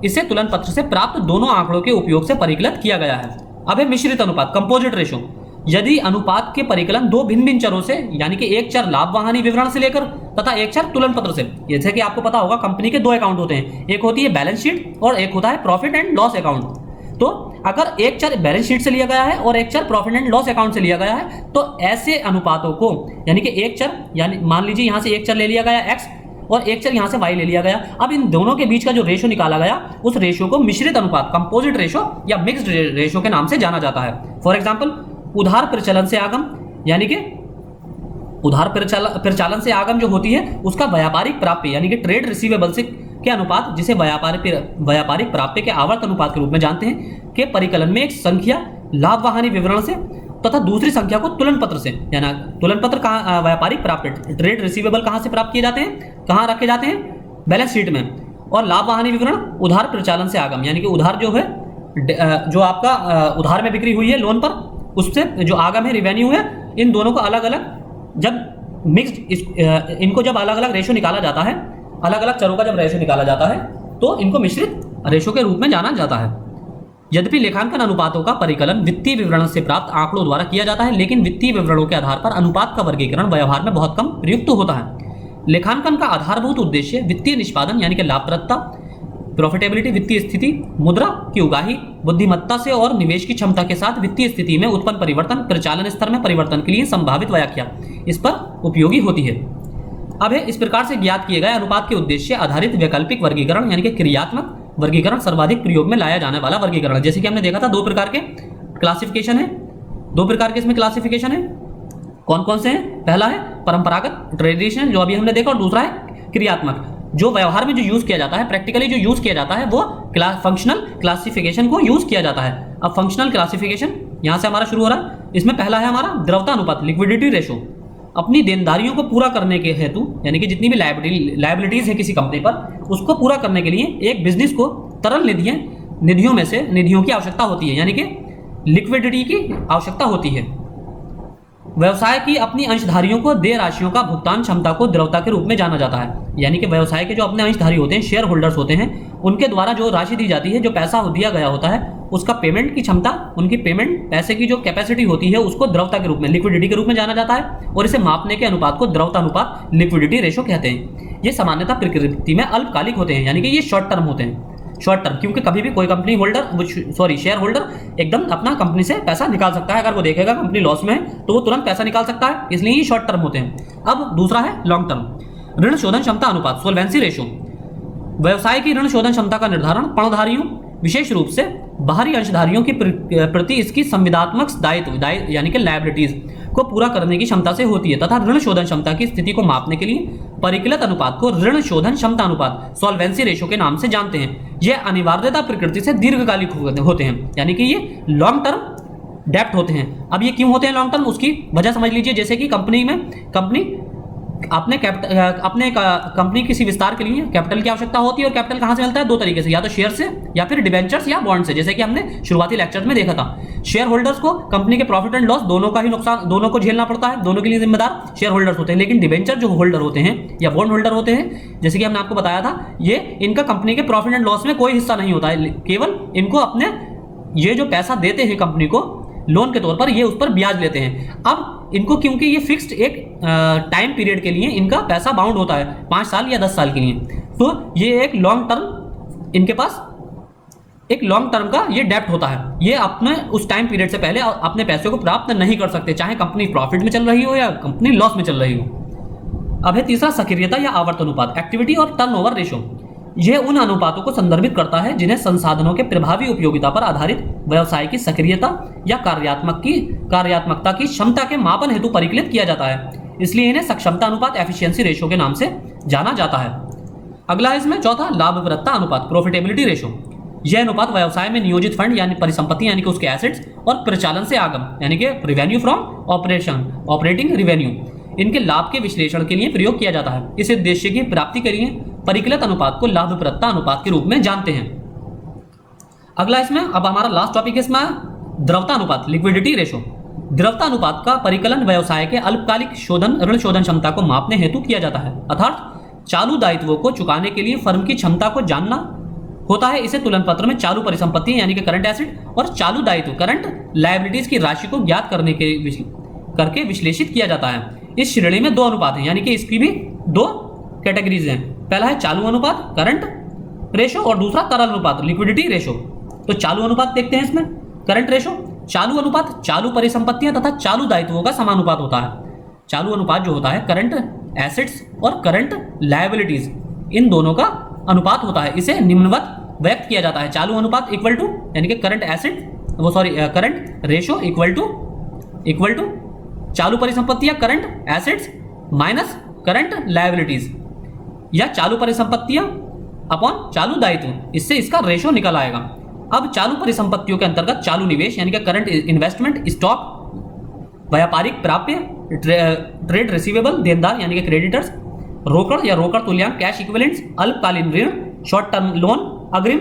इसे तुलन पत्र से प्राप्त दोनों आंकड़ों के उपयोग से परिकलित किया गया है। अब है मिश्रित अनुपात, कंपोजिट रेशो। यदि अनुपात के परिकलन दो भिन्न भिन्न चरों से, यानी कि एक चर लाभ वाहनी विवरण से लेकर तथा एक चर तुलन पत्र से, जैसे कि आपको पता होगा कंपनी के दो अकाउंट होते हैं, एक होती है बैलेंस शीट और एक होता है प्रॉफिट एंड लॉस अकाउंट। तो अगर एक चर बैलेंस शीट से लिया गया है और एक चर प्रॉफिट एंड लॉस अकाउंट से लिया गया है, तो ऐसे अनुपातों को, यानी कि एक चर, यानी मान लीजिए यहां से एक चर ले लिया गया x और एक चर यहां से y ले लिया गया, अब इन दोनों के बीच का जो रेशो निकाला गया उस रेशो को मिश्रित अनुपात, कंपोजिट रेशो या मिक्स्ड रेशो के नाम से जाना जाता है। फॉर एग्जांपल, उधार प्रचलन से आगम, यानी कि उधार प्रचालन से आगम जो होती है उसका व्यापारिक प्राप्य, यानी कि ट्रेड रिसीवेबल से के अनुपात, जिसे व्यापारिक प्राप्य के आवर्त अनुपात के रूप में जानते हैं, के परिकलन में एक संख्या लाभ वाहनी विवरण से तथा दूसरी संख्या को तुलन पत्र से, यानी तुलन पत्र कहाँ, व्यापारिक प्राप्य ट्रेड रिसीवेबल कहाँ से प्राप्त किए जाते हैं, कहाँ रखे जाते हैं, बैलेंस शीट में, और लाभ वाहनी विवरण उधार प्रचालन से आगम, यानी कि उधार जो है, जो आपका उधार में बिक्री हुई है लोन पर, उससे जो आगम है, रेवेन्यू है, इन दोनों को अलग अलग जब मिक्स्ड, इनको जब अलग अलग रेशो निकाला जाता है, अलग अलग चरों का जब रेशो निकाला जाता है तो इनको मिश्रित रेशो के रूप में जाना जाता है। यद्यपि लेखांकन अनुपातों का परिकलन वित्तीय विवरण से प्राप्त आंकड़ों द्वारा किया जाता है, लेकिन वित्तीय विवरणों के आधार पर अनुपात का वर्गीकरण व्यवहार में बहुत कम प्रयुक्त होता है। लेखांकन का आधारभूत उद्देश्य वित्तीय निष्पादन, यानी कि लाभप्रदता, प्रॉफिटेबिलिटी, वित्तीय स्थिति, मुद्रा की उगाही, बुद्धिमत्ता से और निवेश की क्षमता के साथ वित्तीय स्थिति में उत्पन्न परिवर्तन, प्रचालन स्तर में परिवर्तन के लिए संभावित व्याख्या इस पर उपयोगी होती है। अब है इस प्रकार से ज्ञात किए गए अनुपात के उद्देश्य आधारित वैकल्पिक वर्गीकरण, यानी कि क्रियात्मक वर्गीकरण सर्वाधिक प्रयोग में लाया जाने वाला वर्गीकरण। जैसे कि हमने देखा था दो प्रकार के क्लासिफिकेशन है, दो प्रकार के इसमें क्लासिफिकेशन है। कौन कौन से हैं? पहला है परंपरागत, ट्रेडिशनल, जो अभी हमने देखा, और दूसरा है क्रियात्मक, जो व्यवहार में जो यूज किया जाता है, प्रैक्टिकली जो यूज किया जाता है, वो फंक्शनल क्लासिफिकेशन को यूज किया जाता है। अब फंक्शनल क्लासिफिकेशन यहां से हमारा शुरू हो रहा है। इसमें पहला है हमारा द्रव्यता अनुपात, लिक्विडिटी रेशो। अपनी देनदारियों को पूरा करने के हेतु, यानी कि जितनी भी लायबिलिटीज है किसी कंपनी पर, उसको पूरा करने के लिए एक बिजनेस को तरल निधियों में से निधियों की आवश्यकता होती है, यानी कि लिक्विडिटी की आवश्यकता होती है। व्यवसाय की अपनी अंशधारियों को देय राशियों का भुगतान क्षमता को द्रव्यता के रूप में जाना जाता है, यानी कि व्यवसाय के जो अपने अंशधारी होते हैं, शेयर होल्डर्स होते हैं, उनके द्वारा जो राशि दी जाती है, जो पैसा दिया गया होता है, उसका पेमेंट की क्षमता, उनकी पेमेंट पैसे की जो कैपेसिटी होती है, उसको द्रव्यता के रूप में, लिक्विडिटी के रूप में जाना जाता है, और इसे मापने के अनुपात को द्रव्यता अनुपात, लिक्विडिटी रेशो कहते हैं। ये सामान्यतः प्रकृति में अल्पकालिक होते हैं, यानी कि ये शॉर्ट टर्म होते हैं। शॉर्ट टर्म, क्योंकि कभी भी कोई कंपनी होल्डर, शेयर होल्डर एकदम अपना कंपनी से पैसा निकाल सकता है। अगर वो देखेगा कंपनी लॉस में है तो वो तुरंत पैसा निकाल सकता है, इसलिए ये शॉर्ट टर्म होते हैं। अब दूसरा है लॉन्ग टर्म, ऋण शोधन क्षमता अनुपात, सोल्वेंसी रेशो। व्यवसाय की ऋण शोधन क्षमता का निर्धारण पणधारियों, विशेष रूप से बाहरी अंशधारियों के प्रति इसकी संविदात्मक दायित्व, यानी कि लायबिलिटीज को पूरा करने की क्षमता से होती है, तथा ऋण शोधन क्षमता की स्थिति को मापने के लिए परिकलित अनुपात को ऋण शोधन क्षमता अनुपात, सॉल्वेंसी रेशो के नाम से जानते हैं। यह अनिवार्यता प्रकृति से दीर्घकालिक होते हैं, यानी कि ये लॉन्ग टर्म डेप्ट होते हैं। अब ये क्यों होते हैं लॉन्ग टर्म, उसकी वजह समझ लीजिए। जैसे कि कंपनी अपने कंपनी किसी विस्तार के लिए कैपिटल की आवश्यकता होती है, और कैपिटल कहां से मिलता है? दो तरीके से, या तो शेयर से या फिर डिबेंचर्स या बॉन्ड से। जैसे कि हमने शुरुआती लेक्चर में देखा था, शेयर होल्डर्स को कंपनी के प्रॉफिट एंड लॉस दोनों का ही नुकसान, दोनों को झेलना पड़ता है, दोनों के लिए जिम्मेदार शेयर होल्डर्स होते हैं। लेकिन डिबेंचर जो होल्डर होते हैं या बॉन्ड होल्डर होते हैं, जैसे कि हमने आपको बताया था, ये इनका कंपनी के प्रॉफिट एंड लॉस में कोई हिस्सा नहीं होता है, केवल इनको अपने ये जो पैसा देते हैं कंपनी को लोन के तौर पर, ये उस पर ब्याज लेते हैं। अब इनको क्योंकि ये फिक्स्ड एक टाइम पीरियड के लिए इनका पैसा बाउंड होता है, 5 साल या 10 साल के लिए, तो ये एक लॉन्ग टर्म, इनके पास एक लॉन्ग टर्म का ये डेप्ट होता है। ये अपने उस टाइम पीरियड से पहले अपने पैसे को प्राप्त नहीं कर सकते, चाहे कंपनी प्रॉफिट में चल रही हो या कंपनी लॉस में चल रही हो। अब है तीसरा सक्रियता या आवर्त अनुपात, एक्टिविटी और टर्नओवर रेशो। यह उन अनुपातों को संदर्भित करता है जिन्हें संसाधनों के प्रभावी उपयोगिता पर आधारित व्यवसाय की सक्रियता या कार्यात्मकता की क्षमता के मापन हेतु परिकलित किया जाता है, इसलिए इन्हें सक्षमता अनुपात, एफिशिएंसी रेशो के नाम से जाना जाता है। अगला इसमें चौथा लाभप्रदता अनुपात, प्रॉफिटेबिलिटी रेशो। यह अनुपात व्यवसाय में नियोजित फंड यानी परिसंपत्ति, यानी कि उसके एसेट्स, और प्रचालन से आगम, यानी कि रेवेन्यू फ्रॉम ऑपरेटिंग रेवेन्यू, इनके लाभ के विश्लेषण के लिए प्रयोग किया जाता है। इस उद्देश्य की प्राप्ति के लिए परिकलित अनुपात को लाभप्रदता अनुपात के रूप में जानते हैं। अगला इसमें अब हमारा लास्ट टॉपिक इसमें द्रव्यता अनुपात, लिक्विडिटी रेशो। द्रव्यता अनुपात का परिकलन व्यवसाय के अल्पकालिक शोधन ऋण शोधन क्षमता को मापने हेतु किया जाता है, अर्थात चालू दायित्वों को चुकाने के लिए फर्म की क्षमता को जानना होता है। इसे तुलन पत्र में चालू परिसंपत्ति यानी कि करंट एसेट और चालू दायित्व करंट लायबिलिटीज की राशि को ज्ञात करके विश्लेषित किया जाता है। इस श्रेणी में दो अनुपात हैं, यानी कि इसकी भी दो कैटेगरीज हैं। पहला है चालू अनुपात करंट रेशो और दूसरा तरल अनुपात लिक्विडिटी रेशो। तो चालू अनुपात देखते हैं इसमें, करंट रेशो। चालू अनुपात चालू परिसंपत्तियां तथा चालू दायित्वों का समानुपात होता है। चालू अनुपात जो होता है करंट एसेट्स और करंट लायबिलिटीज इन दोनों का अनुपात होता है। इसे निम्नवत व्यक्त किया जाता है। चालू अनुपात इक्वल टू यानी कि current asset current ratio equal to चालू परिसंपत्तियां current assets minus current liabilities, या चालू परिसंपत्तियां अपॉन चालू दायित्व, इससे इसका रेशो निकल आएगा। अब चालू परिसंपत्तियों के अंतर्गत चालू निवेश यानी कि करंट इन्वेस्टमेंट, स्टॉक, व्यापारिक प्राप्य, ट्रेड रिसीवेबल देनदार यानी कि क्रेडिटर्स, रोकड़ या रोकड़ तुल्यांक कैश इक्विवेलेंट्स, अल्पकालीन ऋण, शॉर्ट टर्म लोन, अग्रिम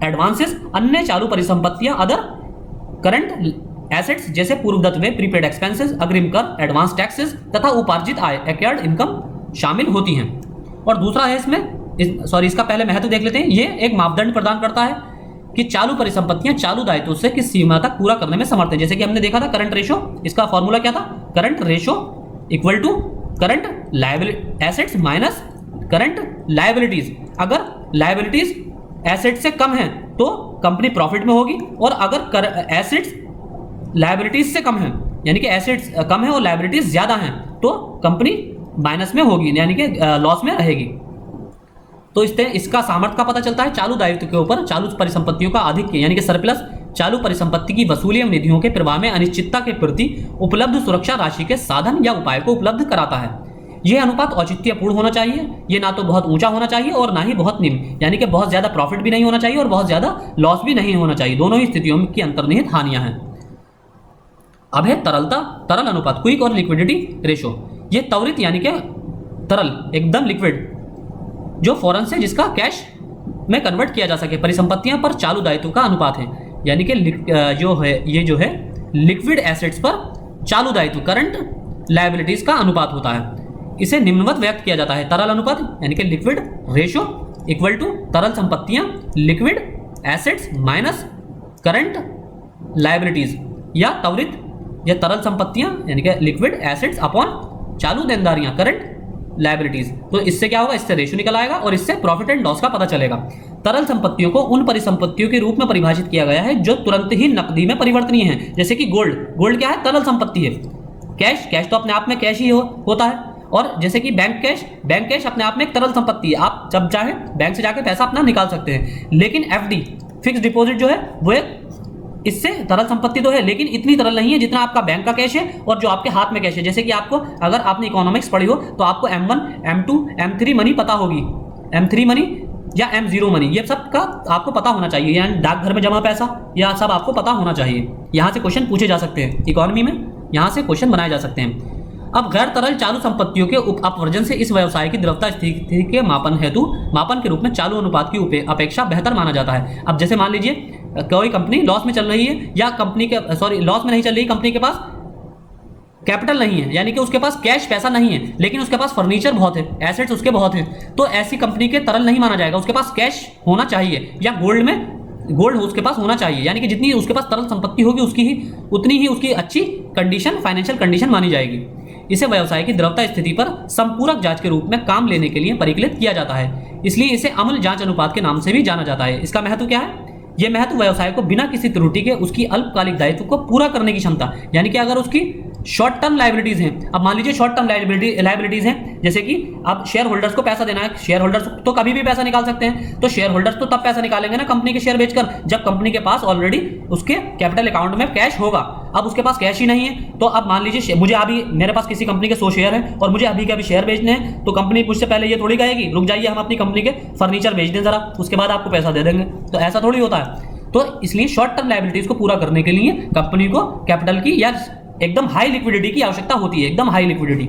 एडवांसेस, अन्य चालू परिसंपत्तियां अदर करंट एसेट्स जैसे पूर्वदत्त वे, प्रीपेड एक्सपेंसेस, अग्रिम कर, एडवांस टैक्सेस तथा उपार्जित आय एक्वायर्ड इनकम शामिल होती हैं। और दूसरा है इसका पहले महत्व देख लेते हैं। ये एक मापदंड प्रदान करता है कि चालू परिसंपत्तियां चालू दायित्वों से किस सीमा तक पूरा करने में समर्थ है। जैसे कि हमने देखा था करंट रेशो, इसका फॉर्मूला क्या था, current ratio equal to current liability assets minus current liabilities. अगर लायबिलिटीज एसेट से कम है तो कंपनी प्रॉफिट में होगी, और अगर एसेट्स लायबिलिटीज से कम है यानी कि एसेट्स कम है और लायबिलिटीज ज्यादा हैं तो कंपनी माइनस में होगी यानी कि लॉस में रहेगी। तो इसका सामर्थ्य का पता चलता है चालू दायित्व के ऊपर चालू परिसंपत्तियों का आधिक्य यानी कि सरप्लस चालू परिसंपत्ति की वसूली एवं निधियों के प्रवाह में अनिश्चितता के प्रति उपलब्ध सुरक्षा राशि के साधन या उपाय को उपलब्ध कराता है। यह अनुपात औचित्यपूर्ण होना चाहिए, ये ना तो बहुत ऊंचा होना चाहिए और ना ही बहुत निम्न, यानी कि बहुत ज्यादा प्रॉफिट भी नहीं होना चाहिए और बहुत ज्यादा लॉस भी नहीं होना चाहिए। दोनों ही स्थितियों की अंतर्निहित हानियां हैं। अब है तरल अनुपात, क्विक और लिक्विडिटी रेशो। ये त्वरित यानी कि तरल एकदम लिक्विड जो फौरन से जिसका कैश में कन्वर्ट किया जा सके परिसंपत्तियां पर चालू दायित्व का अनुपात है, यानी कि जो है लिक्विड एसेट्स पर चालू दायित्व करंट लायबिलिटीज का अनुपात होता है। इसे निम्नवत व्यक्त किया जाता है, तरल अनुपात यानी कि लिक्विड रेशो इक्वल टू तरल संपत्तियां liquid assets minus current liabilities, या त्वरित या तरल संपत्तियां यानी कि लिक्विड एसेट्स अपॉन चालू देनदारियां करंट लायबिलिटीज। तो इससे क्या होगा, इससे रेशो निकल आएगा और इससे प्रॉफिट एंड लॉस का पता चलेगा। तरल संपत्तियों को उन परिसंपत्तियों के रूप में परिभाषित किया गया है जो तुरंत ही नकदी में परिवर्तनीय है। जैसे कि गोल्ड क्या है, तरल संपत्ति है। कैश तो अपने आप में कैश ही होता है, और जैसे कि बैंक कैश अपने आप में एक तरल संपत्ति है। आप जब चाहे बैंक से जाके पैसा अपना निकाल सकते हैं। लेकिन एफडी फिक्स डिपॉजिट जो है वो एक इससे तरल संपत्ति तो है लेकिन इतनी तरल नहीं है जितना आपका बैंक का कैश है और जो आपके हाथ में कैश है। जैसे कि आपको, अगर आपने इकोनॉमिक्स पढ़ी हो तो आपको M1, M2, M3 मनी पता होगी, M3 मनी या M0 मनी, ये सब का आपको पता होना चाहिए, यानी डाकघर में जमा पैसा, या सब आपको पता होना चाहिए। यहाँ से क्वेश्चन पूछे जा सकते हैं इकोनॉमी में, यहाँ से क्वेश्चन बनाए जा सकते हैं। अब गैर तरल चालू संपत्तियों के अपवर्जन से इस व्यवसाय की द्रव्यता स्थिति के मापन के रूप में चालू अनुपात की अपेक्षा बेहतर माना जाता है। अब जैसे मान लीजिए कोई कंपनी लॉस में चल रही है, या लॉस में नहीं चल रही, कंपनी के पास कैपिटल नहीं है, यानी कि उसके पास कैश पैसा नहीं है, लेकिन उसके पास फर्नीचर बहुत है, एसेट्स उसके बहुत हैं, तो ऐसी कंपनी के तरल नहीं माना जाएगा। उसके पास कैश होना चाहिए, या गोल्ड उसके पास होना चाहिए, यानी कि जितनी उसके पास तरल संपत्ति होगी उतनी ही उसकी अच्छी कंडीशन, फाइनेंशियल कंडीशन मानी जाएगी। इसे व्यवसाय की द्रव्यता स्थिति पर संपूरक जांच के रूप में काम लेने के लिए परिकलित किया जाता है, इसलिए इसे अम्ल जांच अनुपात के नाम से भी जाना जाता है। इसका महत्व क्या है, यह महत्व व्यवसाय को बिना किसी त्रुटि के उसकी अल्पकालिक दायित्व को पूरा करने की क्षमता, यानी कि अगर उसकी शॉर्ट टर्म लायबिलिटीज हैं, अब मान लीजिए शॉर्ट टर्म लायबिलिटीज हैं, जैसे कि अब शेयर होल्डर्स को पैसा देना है, शेयर होल्डर्स तो कभी भी पैसा निकाल सकते हैं, तो शेयर होल्डर्स तो तब पैसा निकालेंगे ना कंपनी के शेयर बेचकर जब कंपनी के पास ऑलरेडी उसके कैपिटल अकाउंट में कैश होगा। अब उसके पास कैश ही नहीं है, तो अब मान लीजिए मेरे पास किसी कंपनी के 100 शेयर है और मुझे अभी के अभी शेयर बेचने हैं, तो कंपनी मुझसे पहले ये थोड़ी कहेगी रुक जाइए हम अपनी कंपनी के फर्नीचर बेच दें जरा, उसके बाद आपको पैसा दे देंगे, तो ऐसा थोड़ी होता है। तो इसलिए शॉर्ट टर्म लायबिलिटीज को पूरा करने के लिए कंपनी को कैपिटल की या एकदम हाई लिक्विडिटी की आवश्यकता होती है, एकदम हाई लिक्विडिटी।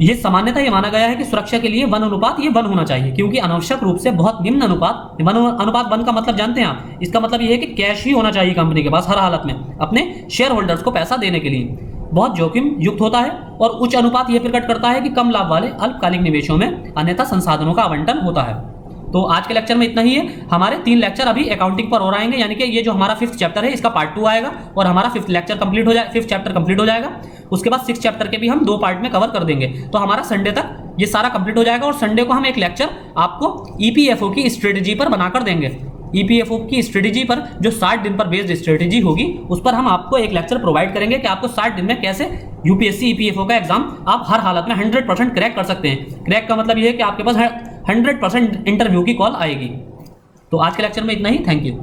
ये सामान्यतः ये माना गया है कि सुरक्षा के लिए 1:1 ये 1 होना चाहिए, क्योंकि अनावश्यक रूप से बहुत निम्न अनुपात 1:1 का मतलब जानते हैं आप, इसका मतलब ये है कि कैश ही होना चाहिए कंपनी के पास हर हालत में अपने शेयर होल्डर्स को पैसा देने के लिए। बहुत जोखिम युक्त होता है और उच्च अनुपात यह प्रकट करता है कि कम लाभ वाले अल्पकालिक निवेशों में अन्यथा संसाधनों का आवंटन होता है। तो आज के लेक्चर में इतना ही है। हमारे 3 लेक्चर अभी अकाउंटिंग पर हो रहेंगे, यानी कि ये जो हमारा 5th चैप्टर है इसका पार्ट 2 आएगा और हमारा 5th चैप्टर कंप्लीट हो जाएगा। उसके बाद 6th चैप्टर के भी हम 2 पार्ट में कवर कर देंगे। तो हमारा संडे तक ये सारा कंप्लीट हो जाएगा और संडे को हम एक लेक्चर आपको ईपीएफओ की स्ट्रेटेजी पर बनाकर देंगे। ईपीएफओ की स्ट्रेटेजी पर जो 60 दिन पर बेस्ड स्ट्रेटेजी होगी उस पर हम आपको एक लेक्चर प्रोवाइड करेंगे कि आपको 60 दिन में कैसे यूपीएससी ईपीएफओ का एग्जाम आप हर हालत में 100% क्रैक कर सकते हैं। क्रैक का मतलब ये है कि आपके पास 100% इंटरव्यू की कॉल आएगी। तो आज के लेक्चर में इतना ही। Thank you.